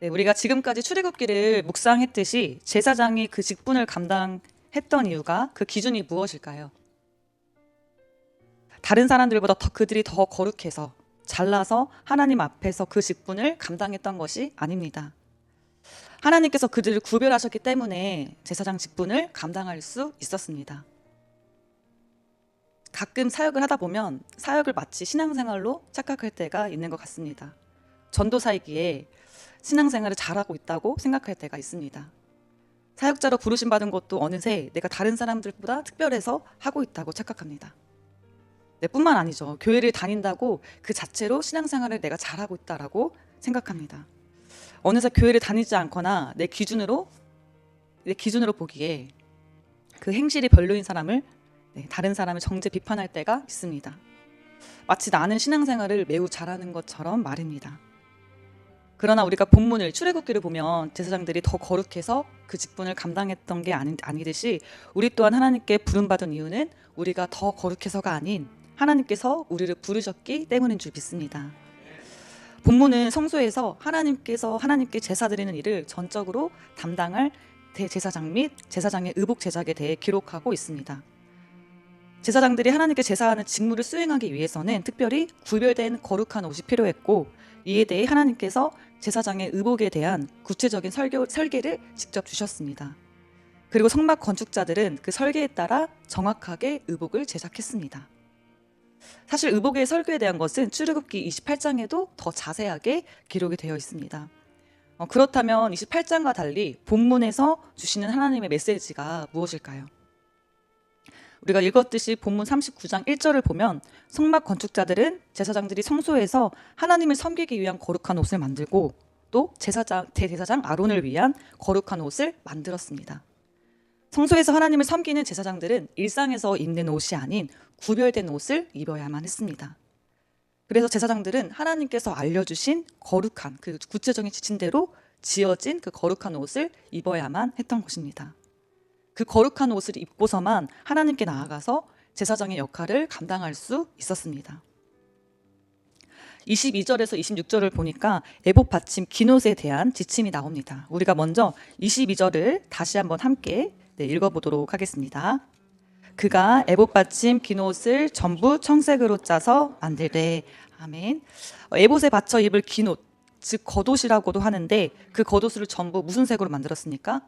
네, 우리가 지금까지 출애굽기를 묵상했듯이 제사장이 그 직분을 감당했던 이유가 그 기준이 무엇일까요? 다른 사람들보다 그들이 더 거룩해서 잘나서 하나님 앞에서 그 직분을 감당했던 것이 아닙니다. 하나님께서 그들을 구별하셨기 때문에 제사장 직분을 감당할 수 있었습니다. 가끔 사역을 하다 보면 사역을 마치 신앙생활로 착각할 때가 있는 것 같습니다. 전도사이기에 신앙생활을 잘하고 있다고 생각할 때가 있습니다. 사역자로 부르심받은 것도 어느새 내가 다른 사람들보다 특별해서 하고 있다고 착각합니다. 뿐만 아니죠. 교회를 다닌다고 그 자체로 신앙생활을 내가 잘하고 있다라고 생각합니다. 어느새 교회를 다니지 않거나 내 기준으로 보기에 그 행실이 별로인 사람을 다른 사람을 정죄 비판할 때가 있습니다. 마치 나는 신앙생활을 매우 잘하는 것처럼 말입니다. 그러나 우리가 본문을 출애굽기를 보면 제사장들이 더 거룩해서 그 직분을 감당했던 게 아니듯이 우리 또한 하나님께 부름받은 이유는 우리가 더 거룩해서가 아닌 하나님께서 우리를 부르셨기 때문인 줄 믿습니다. 본문은 성소에서 하나님께 제사 드리는 일을 전적으로 담당할 대제사장 및 제사장의 의복 제작에 대해 기록하고 있습니다. 제사장들이 하나님께 제사하는 직무를 수행하기 위해서는 특별히 구별된 거룩한 옷이 필요했고, 이에 대해 하나님께서 제사장의 의복에 대한 구체적인 설계를 직접 주셨습니다. 그리고 성막 건축자들은 그 설계에 따라 정확하게 의복을 제작했습니다. 사실 의복의 설계에 대한 것은 출애굽기 28장에도 더 자세하게 기록이 되어 있습니다. 그렇다면 28장과 달리 본문에서 주시는 하나님의 메시지가 무엇일까요? 우리가 읽었듯이 본문 39장 1절을 보면 성막 건축자들은 제사장들이 성소에서 하나님을 섬기기 위한 거룩한 옷을 만들고 또 대제사장 아론을 위한 거룩한 옷을 만들었습니다. 성소에서 하나님을 섬기는 제사장들은 일상에서 입는 옷이 아닌 구별된 옷을 입어야만 했습니다. 그래서 제사장들은 하나님께서 알려주신 거룩한 그 구체적인 지침대로 지어진 그 거룩한 옷을 입어야만 했던 것입니다. 그 거룩한 옷을 입고서만 하나님께 나아가서 제사장의 역할을 감당할 수 있었습니다. 22절에서 26절을 보니까 에봇 받침 기노스에 대한 지침이 나옵니다. 우리가 먼저 22절을 다시 한번 함께 읽어보도록 하겠습니다. 그가 에봇 받침 기노스를 전부 청색으로 짜서 만들되. 아멘. 에봇에 받쳐 입을 기노, 즉 겉옷이라고도 하는데 그 겉옷을 전부 무슨 색으로 만들었습니까?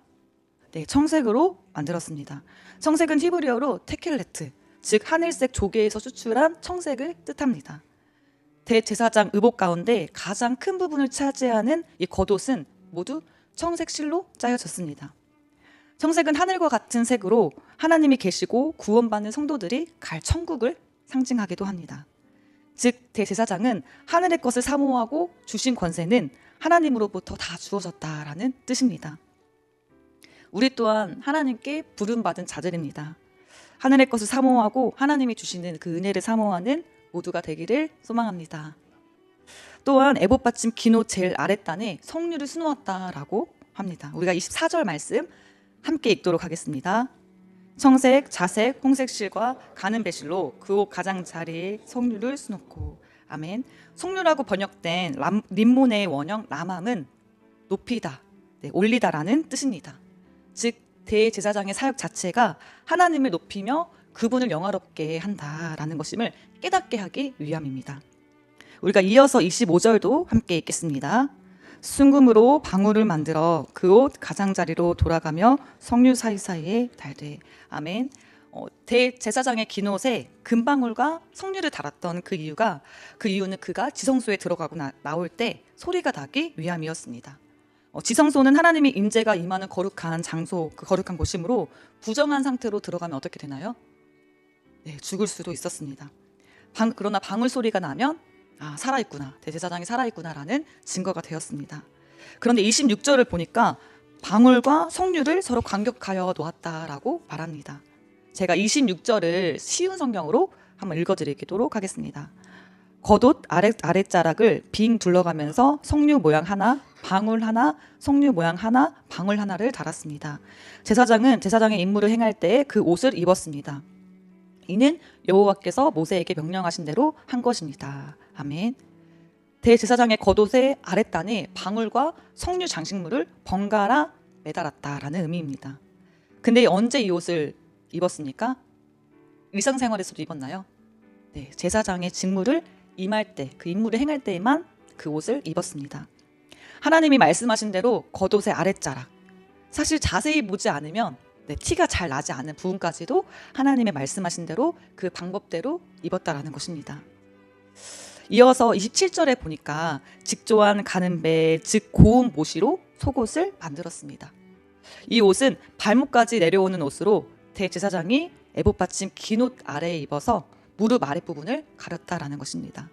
청색으로 만들었습니다. 청색은 히브리어로 테켈레트, 즉 하늘색 조개에서 추출한 청색을 뜻합니다. 대제사장 의복 가운데 가장 큰 부분을 차지하는 이 겉옷은 모두 청색 실로 짜여졌습니다. 청색은 하늘과 같은 색으로 하나님이 계시고 구원받는 성도들이 갈 천국을 상징하기도 합니다. 즉 대제사장은 하늘의 것을 사모하고 주신 권세는 하나님으로부터 다 주어졌다라는 뜻입니다. 우리 또한 하나님께 부름받은 자들입니다. 하늘의 것을 사모하고 하나님이 주시는 그 은혜를 사모하는 모두가 되기를 소망합니다. 또한 에봇 받침 기노 제일 아랫단에 성류를 수놓았다라고 합니다. 우리가 24절 말씀 함께 읽도록 하겠습니다. 청색, 자색, 홍색 실과 가는 배실로 그 옷 가장자리에 성류를 수놓고. 아멘. 성류라고 번역된 림몬의 원형 라맘은 높이다, 올리다라는 뜻입니다. 즉 대제사장의 사역 자체가 하나님을 높이며 그분을 영화롭게 한다라는 것임을 깨닫게 하기 위함입니다. 우리가 이어서 25절도 함께 읽겠습니다. 순금으로 방울을 만들어 그 옷 가장자리로 돌아가며 성류 사이사이에 달되. 아멘. 대제사장의 긴 옷에 금방울과 성류를 달았던 그 이유는 그가 지성소에 들어가고 나올 때 소리가 나기 위함이었습니다. 지성소는 하나님의 임재가 임하는 거룩한 장소, 그 거룩한 곳이므로 부정한 상태로 들어가면 어떻게 되나요? 죽을 수도 있었습니다. 그러나 방울 소리가 나면 살아있구나, 대제사장이 살아있구나라는 증거가 되었습니다. 그런데 26절을 보니까 방울과 성류를 서로 간격하여 놓았다라고 말합니다. 제가 26절을 쉬운 성경으로 한번 읽어드리도록 하겠습니다. 겉옷 아랫자락을 빙 둘러가면서 성류 모양 하나, 방울 하나, 성류 모양 하나, 방울 하나를 달았습니다. 제사장은 제사장의 임무를 행할 때 그 옷을 입었습니다. 이는 여호와께서 모세에게 명령하신 대로 한 것입니다. 아멘. 대제사장의 겉옷의 아랫단에 방울과 석류 장식물을 번갈아 매달았다라는 의미입니다. 근데 언제 이 옷을 입었습니까? 일상생활에서도 입었나요? 네, 제사장의 직무를 임할 때, 그 임무를 행할 때에만 그 옷을 입었습니다. 하나님이 말씀하신 대로 겉옷의 아랫자락, 사실 자세히 보지 않으면 티가 잘 나지 않은 부분까지도 하나님의 말씀하신 대로 그 방법대로 입었다라는 것입니다. 이어서 27절에 보니까 직조한 가는배 즉 고운 모시로 속옷을 만들었습니다. 이 옷은 발목까지 내려오는 옷으로 대제사장이 에봇 받침 긴 옷 아래에 입어서 무릎 아랫부분을 가렸다라는 것입니다.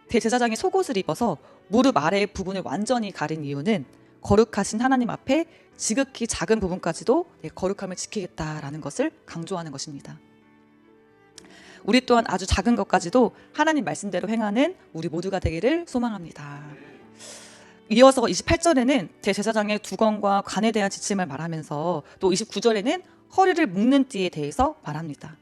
대제사장이 속옷을 입어서 무릎 아래 부분을 완전히 가린 이유는 거룩하신 하나님 앞에 지극히 작은 부분까지도 거룩함을 지키겠다라는 것을 강조하는 것입니다. 우리 또한 아주 작은 것까지도 하나님 말씀대로 행하는 우리 모두가 되기를 소망합니다. 이어서 28절에는 대제사장의 두건과 관에 대한 지침을 말하면서 또 29절에는 허리를 묶는 띠에 대해서 말합니다.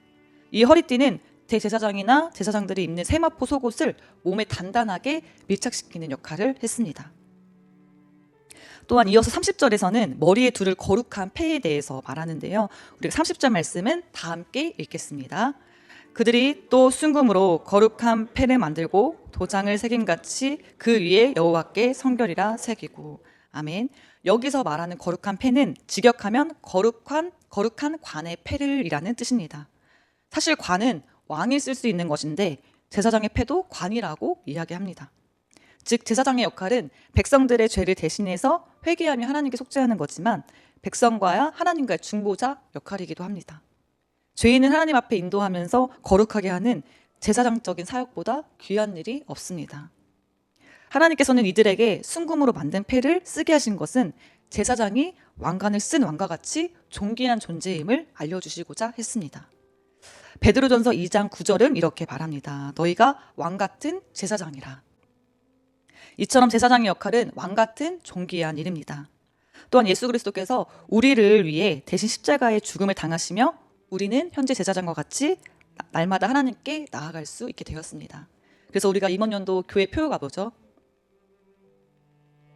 이 허리띠는 대제사장이나 제사장들이 입는 세마포 속옷을 몸에 단단하게 밀착시키는 역할을 했습니다. 또한 이어서 30절에서는 머리에 두를 거룩한 패에 대해서 말하는데요. 우리가 30절 말씀은 다 함께 읽겠습니다. 그들이 또 순금으로 거룩한 패를 만들고 도장을 새김같이 그 위에 여호와께 성결이라 새기고. 아멘. 여기서 말하는 거룩한 패는 직역하면 거룩한 관의 패를 이라는 뜻입니다. 사실 관은 왕이 쓸 수 있는 것인데 제사장의 패도 관이라고 이야기합니다. 즉 제사장의 역할은 백성들의 죄를 대신해서 회개하며 하나님께 속죄하는 거지만 백성과 하나님과의 중보자 역할이기도 합니다. 죄인은 하나님 앞에 인도하면서 거룩하게 하는 제사장적인 사역보다 귀한 일이 없습니다. 하나님께서는 이들에게 순금으로 만든 패를 쓰게 하신 것은 제사장이 왕관을 쓴 왕과 같이 존귀한 존재임을 알려주시고자 했습니다. 베드로전서 2장 9절은 이렇게 말합니다. 너희가 왕같은 제사장이라. 이처럼 제사장의 역할은 왕같은 존귀한 일입니다. 또한 예수 그리스도께서 우리를 위해 대신 십자가의 죽음을 당하시며 우리는 현재 제사장과 같이 날마다 하나님께 나아갈 수 있게 되었습니다. 그래서 우리가 이번 연도 교회 표어가 뭐죠?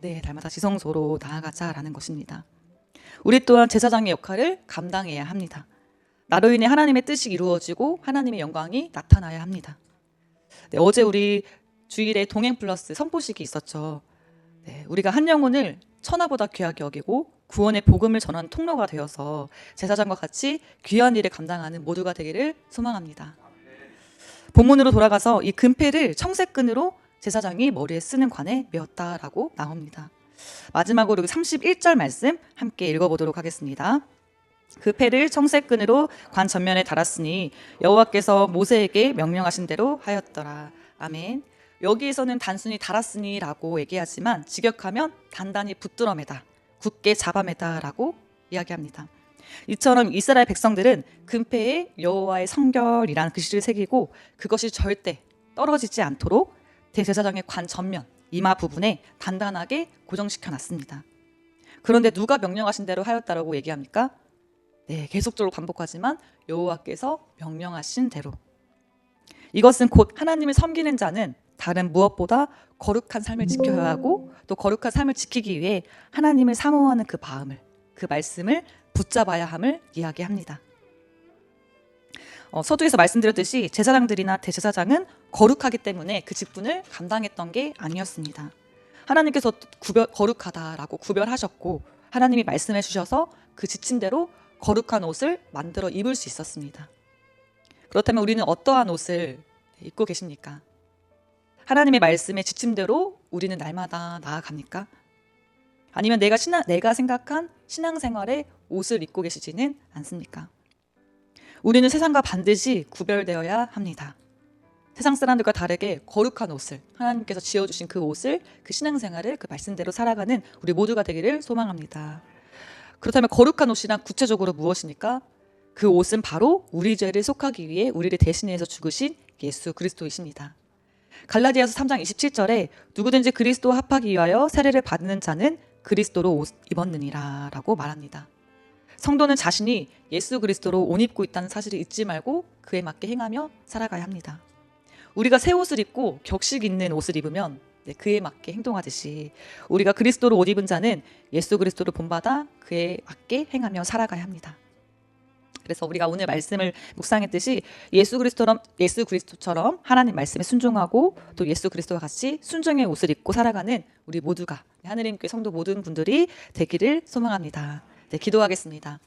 네, 날마다 지성소로 나아가자라는 것입니다. 우리 또한 제사장의 역할을 감당해야 합니다. 나로 인해 하나님의 뜻이 이루어지고 하나님의 영광이 나타나야 합니다. 네, 어제 우리 주일에 동행 플러스 선포식이 있었죠. 네, 우리가 한 영혼을 천하보다 귀하게 여기고 구원의 복음을 전하는 통로가 되어서 제사장과 같이 귀한 일을 감당하는 모두가 되기를 소망합니다. 본문으로 돌아가서 이 금패를 청색끈으로 제사장이 머리에 쓰는 관에 메었다라고 나옵니다. 마지막으로 31절 말씀 함께 읽어보도록 하겠습니다. 그 패를 청색끈으로 관 전면에 달았으니 여호와께서 모세에게 명령하신 대로 하였더라. 아멘. 여기에서는 단순히 달았으니라고 얘기하지만 직역하면 단단히 붙들어 매다, 굳게 잡아 매다라고 이야기합니다. 이처럼 이스라엘 백성들은 금패에 여호와의 성결이라는 글씨를 새기고 그것이 절대 떨어지지 않도록 대제사장의 관 전면, 이마 부분에 단단하게 고정시켜 놨습니다. 그런데 누가 명령하신 대로 하였다라고 얘기합니까? 네, 계속적으로 반복하지만 여호와께서 명령하신 대로. 이것은 곧 하나님을 섬기는 자는 다른 무엇보다 거룩한 삶을 지켜야 하고 또 거룩한 삶을 지키기 위해 하나님을 사모하는 그 마음을, 그 말씀을 붙잡아야 함을 이야기합니다. 서두에서 말씀드렸듯이 제사장들이나 대제사장은 거룩하기 때문에 그 직분을 감당했던 게 아니었습니다. 하나님께서 거룩하다라고 구별하셨고 하나님이 말씀해 주셔서 그 지침대로 거룩한 옷을 만들어 입을 수 있었습니다. 그렇다면 우리는 어떠한 옷을 입고 계십니까? 하나님의 말씀의 지침대로 우리는 날마다 나아갑니까? 아니면 내가 생각한 신앙생활의 옷을 입고 계시지는 않습니까? 우리는 세상과 반드시 구별되어야 합니다. 세상 사람들과 다르게 거룩한 옷을, 하나님께서 지어주신 그 옷을, 그 신앙생활을 그 말씀대로 살아가는 우리 모두가 되기를 소망합니다. 그렇다면 거룩한 옷이란 구체적으로 무엇입니까? 그 옷은 바로 우리 죄를 속하기 위해 우리를 대신해서 죽으신 예수 그리스도이십니다. 갈라디아서 3장 27절에 누구든지 그리스도와 합하기 위하여 세례를 받는 자는 그리스도로 옷 입었느니라 라고 말합니다. 성도는 자신이 예수 그리스도로 옷 입고 있다는 사실을 잊지 말고 그에 맞게 행하며 살아가야 합니다. 우리가 새 옷을 입고 격식 있는 옷을 입으면 그에 맞게 행동하듯이 우리가 그리스도로 옷 입은 자는 예수 그리스도를 본받아 그에 맞게 행하며 살아가야 합니다. 그래서 우리가 오늘 말씀을 묵상했듯이 예수 그리스도처럼 하나님 말씀에 순종하고 또 예수 그리스도와 같이 순종의 옷을 입고 살아가는 우리 모두가 하느님께 성도 모든 분들이 되기를 소망합니다. 기도하겠습니다.